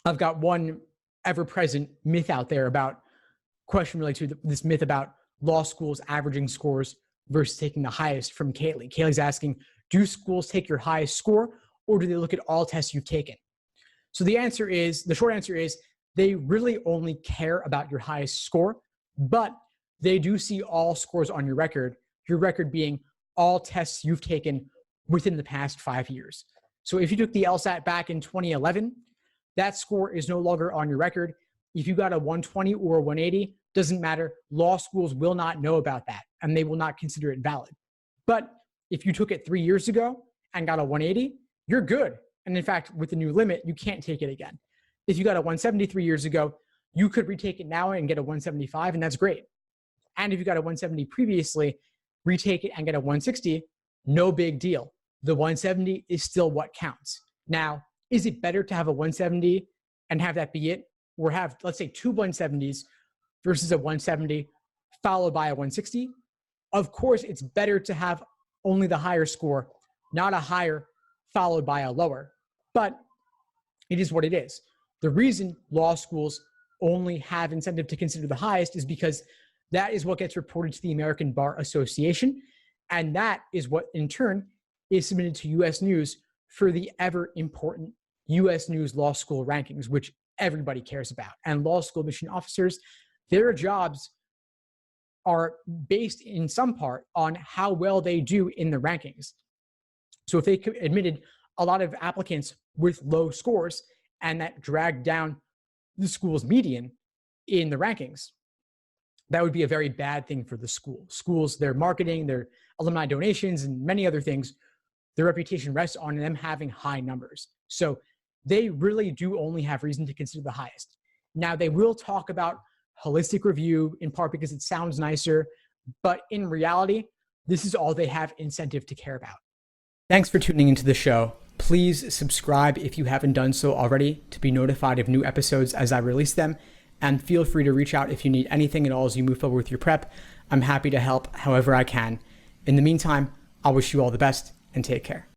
I've got one ever-present myth out there about question related to this myth about law schools averaging scores versus taking the highest from Kaylee. Kaylee's asking, do schools take your highest score or do they look at all tests you've taken? So the short answer is they really only care about your highest score, but they do see all scores on your record being all tests you've taken within the past 5 years. So if you took the LSAT back in 2011, that score is no longer on your record. If you got a 120 or a 180, doesn't matter. Law schools will not know about that and they will not consider it valid. But if you took it 3 years ago and got a 180, you're good. And in fact, with the new limit, you can't take it again. If you got a 170 3 years ago, you could retake it now and get a 175, and that's great. And if you got a 170 previously, retake it and get a 160, no big deal. The 170 is still what counts. Now, is it better to have a 170 and have that be it? Or have, let's say, two 170s versus a 170 followed by a 160? Of course, it's better to have only the higher score, not a higher followed by a lower. But it is what it is. The reason law schools only have incentive to consider the highest is because that is what gets reported to the American Bar Association. And that is what, in turn, is submitted to U.S. News for the ever important U.S. News Law School rankings, which everybody cares about. And law school admission officers, their jobs are based in some part on how well they do in the rankings. So if they admitted a lot of applicants with low scores and that dragged down the school's median in the rankings, that would be a very bad thing for the school. Schools, their marketing, their alumni donations, and many other things, their reputation rests on them having high numbers. So they really do only have reason to consider the highest. Now, they will talk about holistic review in part because it sounds nicer, but in reality, this is all they have incentive to care about. Thanks for tuning into the show. Please subscribe if you haven't done so already to be notified of new episodes as I release them. And feel free to reach out if you need anything at all as you move forward with your prep. I'm happy to help however I can. In the meantime, I'll wish you all the best and take care.